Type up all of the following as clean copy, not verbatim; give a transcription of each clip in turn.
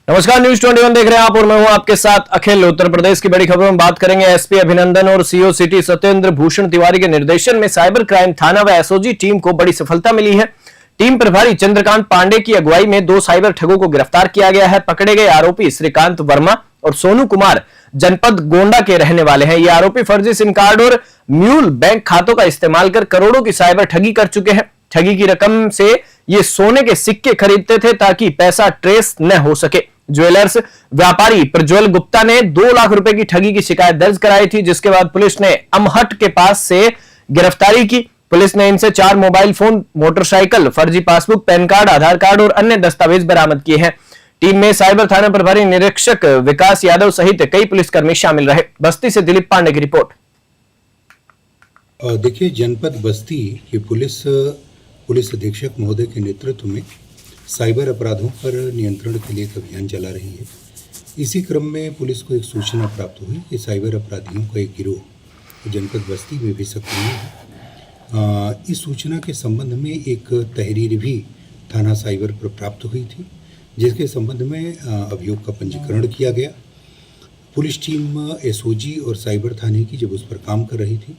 नमस्कार, न्यूज 21 देख रहे हैं आप और मैं हूं आपके साथ अखिल। उत्तर प्रदेश की बड़ी खबरों में बात करेंगे। एसपी अभिनंदन और सीओ सिटी सत्येंद्र भूषण तिवारी के निर्देशन में साइबर क्राइम थाना व एसओजी टीम को बड़ी सफलता मिली है। टीम प्रभारी चंद्रकांत पांडे की अगुवाई में 2 साइबर ठगों को गिरफ्तार किया गया है। पकड़े गए आरोपी श्रीकांत वर्मा और सोनू कुमार जनपद गोंडा के रहने वाले हैं। ये आरोपी फर्जी सिम कार्ड और म्यूल बैंक खातों का इस्तेमाल कर करोड़ों की साइबर ठगी कर चुके हैं। ठगी की रकम से ये सोने के सिक्के खरीदते थे ताकि पैसा ट्रेस न हो सके। ज्वेलर्स व्यापारी प्रज्वल गुप्ता ने 2 लाख रुपए की ठगी की शिकायत दर्ज कराई थी, जिसके बाद पुलिस ने अमहट के पास से गिरफ्तारी की। पुलिस ने इनसे 4 मोबाइल फोन, मोटरसाइकिल, फर्जी पासबुक, पैन कार्ड, आधार कार्ड और अन्य दस्तावेज बरामद किए हैं। टीम में साइबर थाना प्रभारी निरीक्षक विकास यादव सहित कई पुलिसकर्मी शामिल रहे। बस्ती से दिलीप पांडे की रिपोर्ट। देखिए, जनपद बस्ती के पुलिस अधीक्षक महोदय के नेतृत्व में साइबर अपराधों पर नियंत्रण के लिए एक अभियान चला रही है। इसी क्रम में पुलिस को एक सूचना प्राप्त हुई कि साइबर अपराधियों का एक गिरोह जनपद बस्ती में भी सक्रिय है। इस सूचना के संबंध में एक तहरीर भी थाना साइबर पर प्राप्त हुई थी, जिसके संबंध में अभियोग का पंजीकरण किया गया। पुलिस टीम एसओजी और साइबर थाने की जब उस पर काम कर रही थी,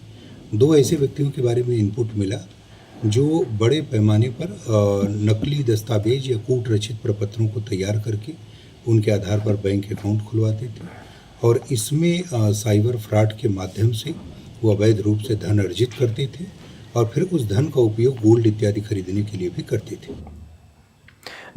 2 ऐसे व्यक्तियों के बारे में इनपुट मिला जो बड़े पैमाने पर नकली दस्तावेज या कूट रचित प्रपत्रों को तैयार करके उनके आधार पर बैंक अकाउंट खुलवाते थे और इसमें साइबर फ्रॉड के माध्यम से वो अवैध रूप से धन अर्जित करते थे और फिर उस धन का उपयोग गोल्ड इत्यादि खरीदने के लिए भी करते थे।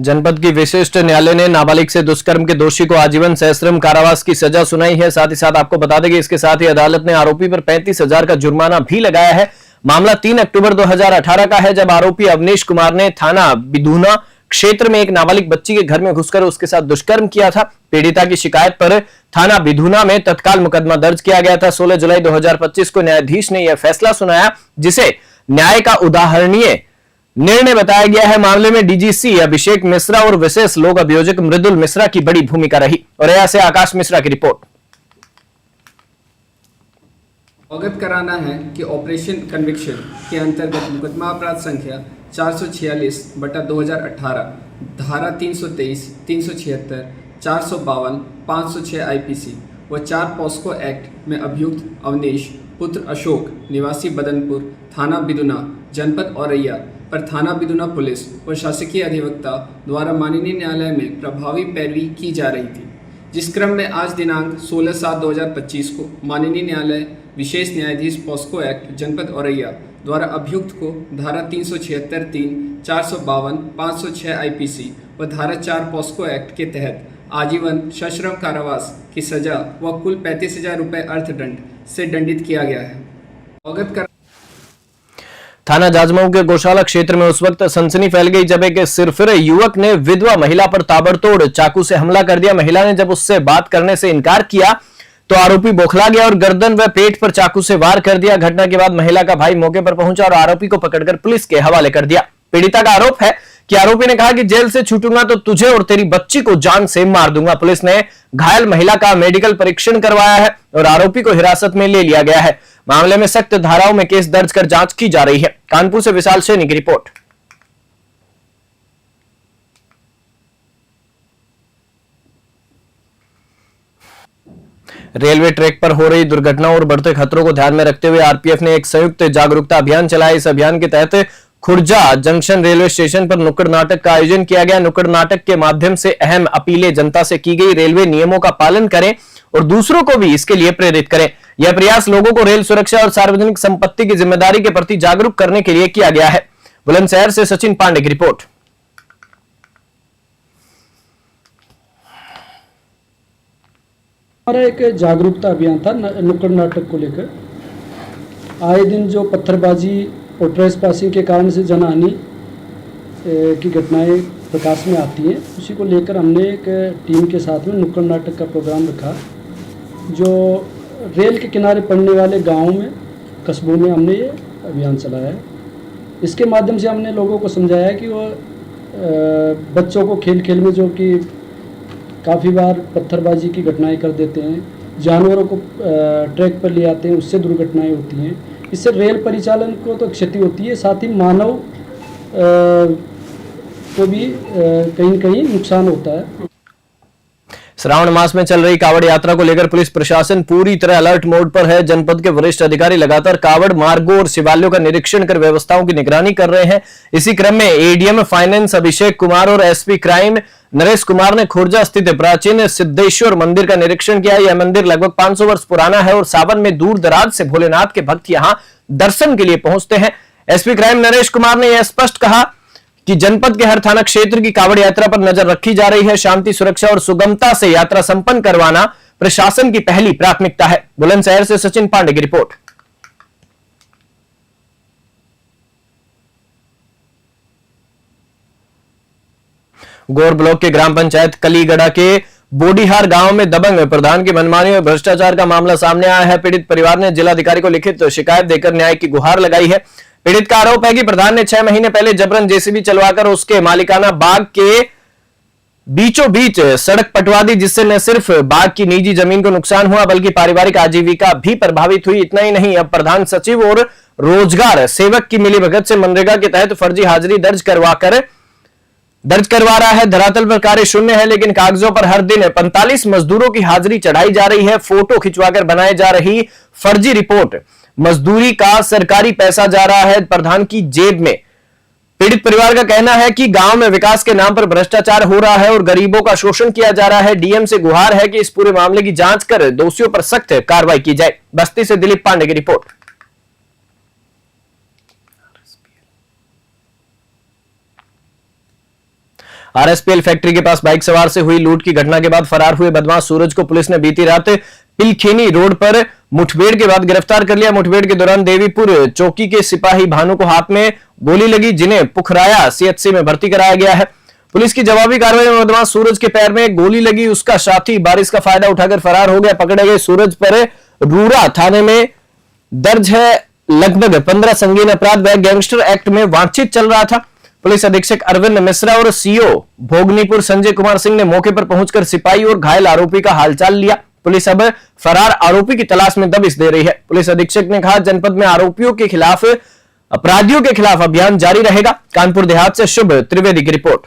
जनपद की विशिष्ट न्यायालय ने नाबालिग से दुष्कर्म के दोषी को आजीवन सश्रम कारावास की सजा सुनाई है। साथ ही साथ आपको बता दें कि इसके साथ ही अदालत ने आरोपी पर 35,000 का जुर्माना भी लगाया है। मामला 3 अक्टूबर 2018 का है, जब आरोपी अवनीश कुमार ने थाना बिधूना क्षेत्र में एक नाबालिग बच्ची के घर में घुसकर उसके साथ दुष्कर्म किया था। पीड़िता की शिकायत पर थाना बिधूना में तत्काल मुकदमा दर्ज किया गया था। 16 जुलाई 2025 को न्यायाधीश ने यह फैसला सुनाया, जिसे न्याय का उदाहरणीय निर्णय बताया गया है। मामले में डीजीसी अभिषेक मिश्रा और विशेष लोक अभियोजक मृदुल मिश्रा की बड़ी भूमिका रही। और यहाँ से आकाश मिश्रा की रिपोर्ट। अवगत कराना है कि ऑपरेशन कन्विक्शन के अंतर्गत मुकदमा अपराध संख्या 446/2018 धारा 323, 376, 452, 506 आईपीसी व 4 पॉस्को एक्ट में अभियुक्त अवनीश पुत्र अशोक निवासी बदनपुर थाना बिदुना जनपद औरैया पर थाना बिदुना पुलिस व शासकीय अधिवक्ता द्वारा माननीय न्यायालय में प्रभावी पैरवी की जा रही थी, जिस क्रम में आज दिनांक 16/7/2025 को माननीय न्यायालय विशेष न्यायाधीश पॉस्को एक्ट जनपद औरैया द्वारा अभियुक्त को धारा 376(3), 452, 506 आईपीसी व धारा 4 पॉस्को एक्ट के तहत आजीवन सश्रम कारावास की सजा व कुल 35,000 रुपये अर्थदंड से दंडित किया गया है। अवगत कर थाना जाजमऊ के गौशाला क्षेत्र में उस वक्त सनसनी फैल गई जब एक सिरफिरे युवक ने विधवा महिला पर ताबड़तोड़ चाकू से हमला कर दिया। महिला ने जब उससे बात करने से इनकार किया तो आरोपी बौखला गया और गर्दन व पेट पर चाकू से वार कर दिया। घटना के बाद महिला का भाई मौके पर पहुंचा और आरोपी को पकड़कर पुलिस के हवाले कर दिया। पीड़िता का आरोप है कि आरोपी ने कहा कि जेल से छूटूंगा तो तुझे और तेरी बच्ची को जान से मार दूंगा। पुलिस ने घायल महिला का मेडिकल परीक्षण करवाया है और आरोपी को हिरासत में ले लिया गया है। मामले में सख्त धाराओं में केस दर्ज कर जांच की जा रही है। कानपुर से विशाल सैनी की रिपोर्ट। रेलवे ट्रैक पर हो रही दुर्घटनाओं और बढ़ते खतरों को ध्यान में रखते हुए आरपीएफ ने एक संयुक्त जागरूकता अभियान चलाया। इस अभियान के तहत खुर्जा जंक्शन रेलवे स्टेशन पर नुक्कड़ नाटक का आयोजन किया गया। नुक्कड़ नाटक के माध्यम से अहम अपीलें जनता से की गई। रेलवे नियमों का पालन करें और दूसरों को भी इसके लिए प्रेरित करें। यह प्रयास लोगों को रेल सुरक्षा और सार्वजनिक संपत्ति की जिम्मेदारी के प्रति जागरूक करने के लिए किया गया है। बुलंदशहर से सचिन पांडे की रिपोर्ट। हमारा एक जागरूकता अभियान था नुक्कड़ नाटक को लेकर। आए दिन जो पत्थरबाजी और ट्रेस पासिंग के कारण से जनहानि की घटनाएं प्रकाश में आती हैं, उसी को लेकर हमने एक टीम के साथ में नुक्कड़ नाटक का प्रोग्राम रखा, जो रेल के किनारे पड़ने वाले गांवों में, कस्बों में हमने ये अभियान चलाया है। इसके माध्यम से हमने लोगों को समझाया कि वो बच्चों को खेल खेल में जो कि काफ़ी बार पत्थरबाजी की घटनाएं कर देते हैं, जानवरों को ट्रैक पर ले आते हैं, उससे दुर्घटनाएं होती हैं। इससे रेल परिचालन को तो क्षति होती है, साथ ही मानव को भी कहीं न कहीं नुकसान होता है। श्रावण मास में चल रही कावड़ यात्रा को लेकर पुलिस प्रशासन पूरी तरह अलर्ट मोड पर है। जनपद के वरिष्ठ अधिकारी लगातार कावड़ मार्गों और शिवालयों का निरीक्षण कर व्यवस्थाओं की निगरानी कर रहे हैं। इसी क्रम में एडीएम फाइनेंस अभिषेक कुमार और एसपी क्राइम नरेश कुमार ने खुर्जा स्थित प्राचीन सिद्धेश्वर मंदिर का निरीक्षण किया। यह मंदिर लगभग 500 वर्ष पुराना है और सावन में दूर दराज से भोलेनाथ के भक्त यहां दर्शन के लिए पहुंचते हैं। एसपी क्राइम नरेश कुमार ने यह स्पष्ट कहा कि जनपद के हर थाना क्षेत्र की कावड़ यात्रा पर नजर रखी जा रही है। शांति, सुरक्षा और सुगमता से यात्रा संपन्न करवाना प्रशासन की पहली प्राथमिकता है। बुलंदशहर से सचिन पांडे की रिपोर्ट। गौर ब्लॉक के ग्राम पंचायत कलीगड़ा के बोडीहार गांव में दबंग प्रधान की मनमानी और भ्रष्टाचार का मामला सामने आया है। पीड़ित परिवार ने जिलाधिकारी को लिखित शिकायत देकर न्याय की गुहार लगाई है। पीड़ित का आरोप है कि प्रधान ने 6 महीने पहले जबरन जेसीबी चलवाकर उसके मालिकाना बाग के बीचों बीच सड़क पटवा दी, जिससे न सिर्फ बाग की निजी जमीन को नुकसान हुआ बल्कि पारिवारिक आजीविका भी प्रभावित हुई। इतना ही नहीं, अब प्रधान सचिव और रोजगार सेवक की मिलीभगत से मनरेगा के तहत फर्जी हाजिरी दर्ज करवा रहा है। धरातल पर कार्य शून्य है, लेकिन कागजों पर हर दिन 45 मजदूरों की हाजिरी चढ़ाई जा रही है। फोटो खिंचवाकर बनाए जा रही फर्जी रिपोर्ट, मजदूरी का सरकारी पैसा जा रहा है प्रधान की जेब में। पीड़ित परिवार का कहना है कि गांव में विकास के नाम पर भ्रष्टाचार हो रहा है और गरीबों का शोषण किया जा रहा है। डीएम से गुहार है कि इस पूरे मामले की जांच कर दोषियों पर सख्त कार्रवाई की जाए। बस्ती से दिलीप पांडे की रिपोर्ट। आरएसपीएल फैक्ट्री के पास बाइक सवार से हुई लूट की घटना के बाद फरार हुए बदमाश सूरज को पुलिस ने बीती रात पिलखेनी रोड पर मुठभेड़ के बाद गिरफ्तार कर लिया। मुठभेड़ के दौरान देवीपुर चौकी के सिपाही भानु को हाथ में गोली लगी, जिन्हें पुखराया सीएचसी में भर्ती कराया गया है। पुलिस की जवाबी कार्रवाई में बदमाश सूरज के पैर में गोली लगी। उसका साथी बारिश का फायदा उठाकर फरार हो गया। पकड़े गए सूरज पर रूरा थाने में दर्ज है लगभग 15 संगीन अपराध। वह गैंगस्टर एक्ट में वांछित चल रहा था। पुलिस अधीक्षक अरविंद मिश्रा और सीओ भोगनीपुर संजय कुमार सिंह ने मौके पर पहुंचकर सिपाही और घायल आरोपी का हालचाल लिया। पुलिस अब फरार आरोपी की तलाश में दबिश दे रही है। पुलिस अधीक्षक ने कहा, जनपद में आरोपियों के खिलाफ, अपराधियों के खिलाफ अभियान जारी रहेगा। कानपुर देहात से शुभ त्रिवेदी की रिपोर्ट।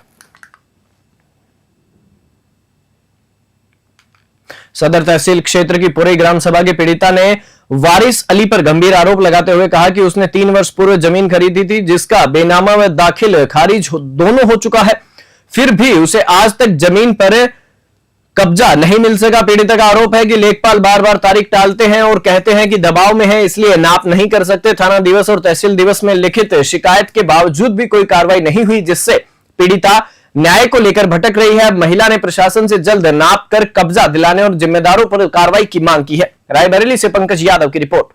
सदर तहसील क्षेत्र की पुरई ग्राम सभा की पीड़िता ने वारिस अली पर गंभीर आरोप लगाते हुए कहा कि उसने 3 वर्ष पूर्व जमीन खरीदी थी, जिसका बेनामा व दाखिल खारिज दोनों हो चुका है, फिर भी उसे आज तक जमीन पर कब्जा नहीं मिल सका। पीड़िता का आरोप है कि लेखपाल बार बार तारीख टालते हैं और कहते हैं कि दबाव में है, इसलिए नाप नहीं कर सकते। थाना दिवस और तहसील दिवस में लिखित शिकायत के बावजूद भी कोई कार्रवाई नहीं हुई, जिससे पीड़िता न्याय को लेकर भटक रही है। महिला ने प्रशासन से जल्द नाप कर कब्जा दिलाने और जिम्मेदारों पर कार्रवाई की मांग की है। रायबरेली से पंकज यादव की रिपोर्ट।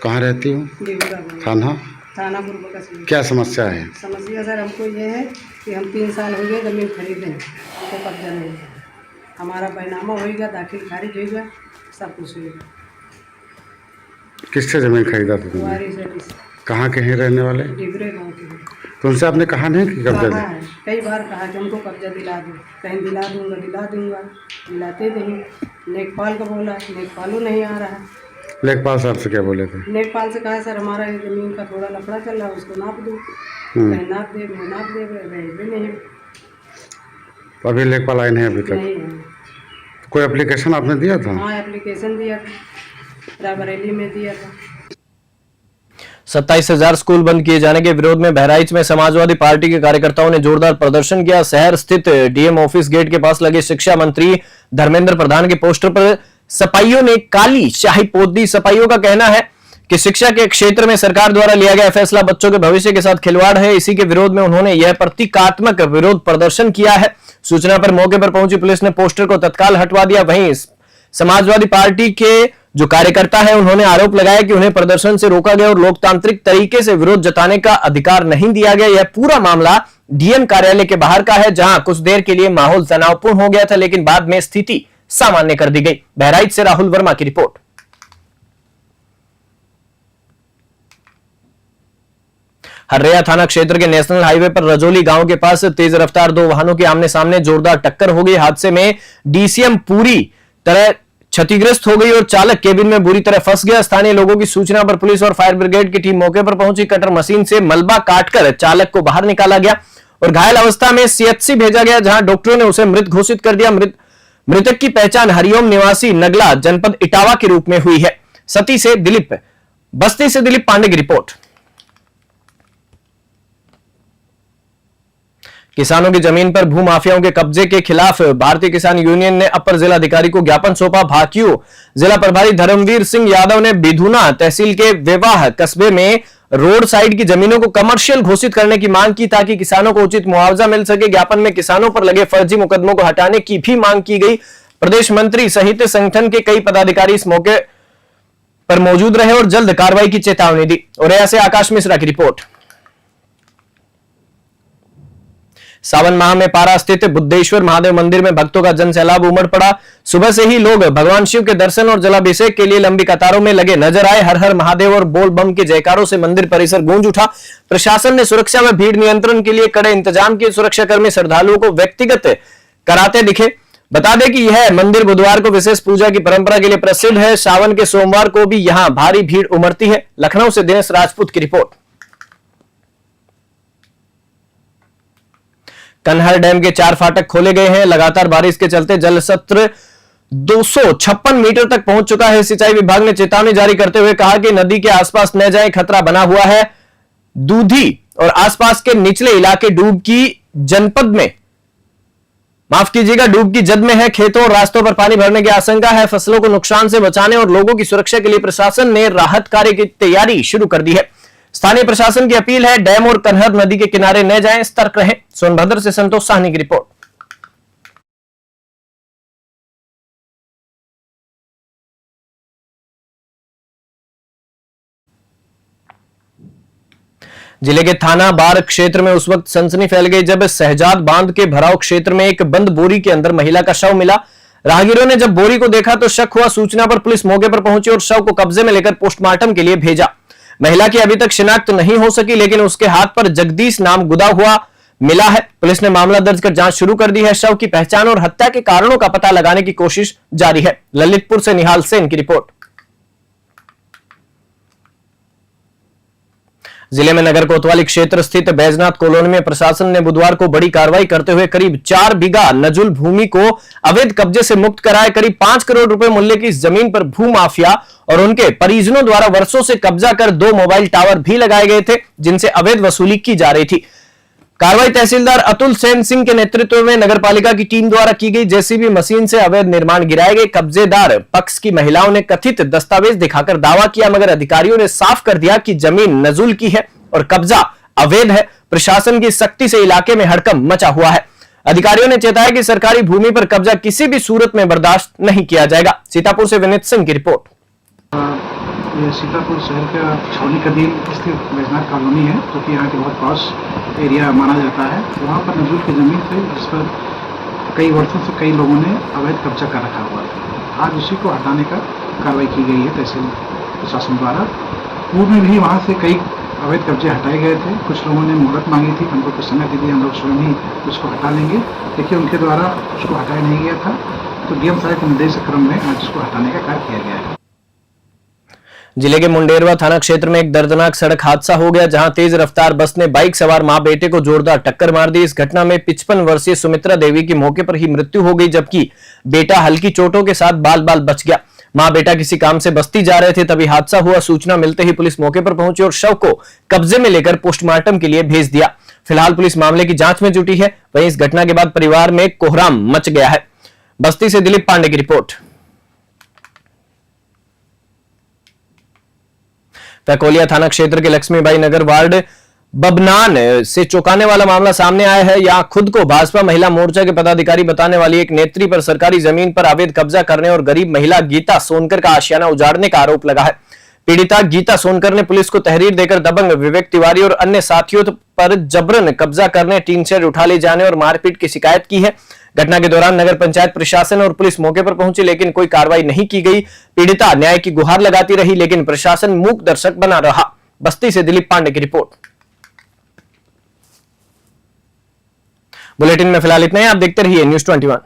कहाँ रहती हूँ? थाना पूर्व कस्बा। क्या समस्या है? समस्या सर हमको ये है कि हम 3 साल हो गए जमीन खरीदे, हमको कब्जा नहीं है। हमारा बैनामा होगा, दाखिल खारिज होगा, सब कुछ होगा। किससे जमीन खरीदा था तुमने? वारिस अली से। कहाँ के हैं रहने वाले? डिबरे गाँव के। तो उनसे आपने कहा नहीं कि कब्जा कहा दे? है, कई बार कहा कि हमको कब्जा दिला दो, कहीं दिला दूंगा, दिलाते नहीं। लेखपाल को बोला, लेखपालू नहीं आ रहा। लेखपाल साहब से क्या बोले थे? लेखपाल से कहा, सर हमारा ये जमीन का थोड़ा लफड़ा चल रहा है, उसको नाप दो। कहीं नाप दे, मैं नाप दे, भी नहीं। तो अभी लेखपाल आए नहीं अभी तक? नहीं है। कोई एप्लीकेशन आपने दिया था? हाँ, एप्लीकेशन दिया था, रायबरेली में दिया था। 27,000 स्कूल बंद किए जाने के विरोध में बहराइच में समाजवादी पार्टी के कार्यकर्ताओं ने जोरदार प्रदर्शन किया। शहर स्थित डीएम ऑफिस गेट के पास लगे शिक्षा मंत्री धर्मेंद्र प्रधान के पोस्टर पर सपाइयों ने काली शाही पोत दी। सपाइयों का कहना है कि शिक्षा के क्षेत्र में सरकार द्वारा लिया गया फैसला बच्चों के भविष्य के साथ खिलवाड़ है। इसी के विरोध में उन्होंने यह प्रतीकात्मक विरोध प्रदर्शन किया है। सूचना पर मौके पर पहुंची पुलिस ने पोस्टर को तत्काल हटवा दिया। वहीं समाजवादी पार्टी के जो कार्यकर्ता है, उन्होंने आरोप लगाया कि उन्हें प्रदर्शन से रोका गया और लोकतांत्रिक तरीके से विरोध जताने का अधिकार नहीं दिया गया। यह पूरा मामला डीएम कार्यालय के बाहर का है, जहां कुछ देर के लिए माहौल तनावपूर्ण हो गया था, लेकिन बाद में स्थिति सामान्य कर दी गई। बहराइच से राहुल वर्मा की रिपोर्ट। हर्रेया थाना क्षेत्र के नेशनल हाईवे पर रजौली गांव के पास तेज रफ्तार 2 वाहनों की आमने सामने जोरदार टक्कर हो गई। हादसे में डीसीएम पूरी तरह क्षतिग्रस्त हो गई और चालक केबिन में बुरी तरह फंस गया। स्थानीय लोगों की सूचना पर पुलिस और फायर ब्रिगेड की टीम मौके पर पहुंची। कटर मशीन से मलबा काटकर चालक को बाहर निकाला गया और घायल अवस्था में सीएचसी भेजा गया, जहां डॉक्टरों ने उसे मृत घोषित कर दिया। मृतक की पहचान हरिओम निवासी नगला जनपद इटावा के रूप में हुई है। बस्ती से दिलीप पांडे की रिपोर्ट। किसानों की जमीन पर भू माफियाओं के कब्जे के खिलाफ भारतीय किसान यूनियन ने अपर जिलाधिकारी को ज्ञापन सौंपा। भाकियू जिला प्रभारी धर्मवीर सिंह यादव ने बिधुना तहसील के विवाह कस्बे में रोड साइड की जमीनों को कमर्शियल घोषित करने की मांग की, ताकि किसानों को उचित मुआवजा मिल सके। ज्ञापन में किसानों पर लगे फर्जी मुकदमों को हटाने की भी मांग की गई। प्रदेश मंत्री सहित संगठन के कई पदाधिकारी इस मौके पर मौजूद रहे और जल्द कार्रवाई की चेतावनी दी। औरैया से आकाश मिश्रा की रिपोर्ट। सावन माह में पारा स्थित बुद्धेश्वर महादेव मंदिर में भक्तों का जनसैलाब उमड़ पड़ा। सुबह से ही लोग भगवान शिव के दर्शन और जलाभिषेक के लिए लंबी कतारों में लगे नजर आए। हर हर महादेव और बोल बम के जयकारों से मंदिर परिसर गूंज उठा। प्रशासन ने सुरक्षा में भीड़ नियंत्रण के लिए कड़े इंतजाम किए। सुरक्षाकर्मी श्रद्धालुओं को व्यक्तिगत कराते दिखे। बता दें कि यह मंदिर बुधवार को विशेष पूजा की परंपरा के लिए प्रसिद्ध है। सावन के सोमवार को भी यहां भारी भीड़ उमड़ती है। लखनऊ से दिनेश राजपूत की रिपोर्ट। कन्हर डैम के 4 फाटक खोले गए हैं। लगातार बारिश के चलते जल स्तर 256 मीटर तक पहुंच चुका है। सिंचाई विभाग ने चेतावनी जारी करते हुए कहा कि नदी के आसपास न जाएं, खतरा बना हुआ है। दूधी और आसपास के निचले इलाके डूब की जद में है। खेतों और रास्तों पर पानी भरने की आशंका है। फसलों को नुकसान से बचाने और लोगों की सुरक्षा के लिए प्रशासन ने राहत कार्य की तैयारी शुरू कर दी है। स्थानीय प्रशासन की अपील है, डैम और कन्हर नदी के किनारे न जाएं, सतर्क रहें। सोनभद्र से संतोष साहनी की रिपोर्ट। जिले के थाना बार क्षेत्र में उस वक्त सनसनी फैल गई जब सहजाद बांध के भराव क्षेत्र में एक बंद बोरी के अंदर महिला का शव मिला। राहगीरों ने जब बोरी को देखा तो शक हुआ। सूचना पर पुलिस मौके पर पहुंची और शव को कब्जे में लेकर पोस्टमार्टम के लिए भेजा। महिला की अभी तक शिनाख्त नहीं हो सकी, लेकिन उसके हाथ पर जगदीश नाम गुदा हुआ मिला है। पुलिस ने मामला दर्ज कर जांच शुरू कर दी है। शव की पहचान और हत्या के कारणों का पता लगाने की कोशिश जारी है। ललितपुर से निहाल सेन की रिपोर्ट। जिले में नगर कोतवाली क्षेत्र स्थित बैजनाथ कॉलोनी में प्रशासन ने बुधवार को बड़ी कार्रवाई करते हुए करीब 4 बीघा नजुल भूमि को अवैध कब्जे से मुक्त कराया। करीब 5 करोड़ रुपए मूल्य की इस जमीन पर भू माफिया और उनके परिजनों द्वारा वर्षों से कब्जा कर 2 मोबाइल टावर भी लगाए गए थे, जिनसे अवैध वसूली की जा रही थी। कार्रवाई तहसीलदार अतुल सेन सिंह के नेतृत्व में नगर पालिका की टीम द्वारा की गई। जेसीबी मशीन से अवैध निर्माण गिराए गए। कब्जेदार पक्ष की महिलाओं ने कथित दस्तावेज दिखाकर दावा किया, मगर अधिकारियों ने साफ कर दिया कि जमीन नजुल की है और कब्जा अवैध है। प्रशासन की सख्ती से इलाके में हड़कंप मचा हुआ है। अधिकारियों ने चेताया कि सरकारी भूमि पर कब्जा किसी भी सूरत में बर्दाश्त नहीं किया जाएगा। सीतापुर से विनीत सिंह की रिपोर्ट। ये सीतापुर शहर का छावनी कदीम स्थित बैजनाथ कॉलोनी है, जो कि यहाँ के बहुत पॉश एरिया माना जाता है। वहाँ पर नजूल की ज़मीन थी, जिस पर कई वर्षों से कई लोगों ने अवैध कब्जा कर रखा हुआ था। आज उसी को हटाने का कार्रवाई की गई है तहसील प्रशासन द्वारा। पूर्व में भी वहाँ से कई अवैध कब्जे हटाए गए थे। कुछ लोगों ने मुहलत मांगी थी, हमको कुछ समय दीजिए, हम लोग स्वयं ही उसको हटा लेंगे। देखिए, उनके द्वारा उसको हटाया नहीं गया था, तो डीएम साहब के निर्देश क्रम में आज उसको हटाने का कार्य किया गया है। जिले के मुंडेरवा थाना क्षेत्र में एक दर्दनाक सड़क हादसा हो गया, जहां तेज रफ्तार बस ने बाइक सवार मां बेटे को जोरदार टक्कर मार दी। इस घटना में 55 वर्षीय सुमित्रा देवी की मौके पर ही मृत्यु हो गई, जबकि बेटा हल्की चोटों के साथ बाल बाल बच गया। मां बेटा किसी काम से बस्ती जा रहे थे, तभी हादसा हुआ। सूचना मिलते ही पुलिस मौके पर पहुंची और शव को कब्जे में लेकर पोस्टमार्टम के लिए भेज दिया। फिलहाल पुलिस मामले की जांच में जुटी है। वहीं इस घटना के बाद परिवार में कोहराम मच गया है। बस्ती से दिलीप पांडे की रिपोर्ट। पैकोलिया थाना क्षेत्र के लक्ष्मीबाई नगर वार्ड बबनान से चौंकाने वाला मामला सामने आया है। यहां खुद को भाजपा महिला मोर्चा के पदाधिकारी बताने वाली एक नेत्री पर सरकारी जमीन पर अवैध कब्जा करने और गरीब महिला गीता सोनकर का आशियाना उजाड़ने का आरोप लगा है। पीड़िता गीता सोनकर ने पुलिस को तहरीर देकर दबंग विवेक तिवारी और अन्य साथियों पर जबरन कब्जा करने, टीन शेड उठा ले जाने और मारपीट की शिकायत की है। घटना के दौरान नगर पंचायत प्रशासन और पुलिस मौके पर पहुंची, लेकिन कोई कार्रवाई नहीं की गई। पीड़िता न्याय की गुहार लगाती रही, लेकिन प्रशासन मूक दर्शक बना रहा। बस्ती से दिलीप पांडे की रिपोर्ट। बुलेटिन में फिलहाल इतना ही। आप देखते रहिए न्यूज़ 21।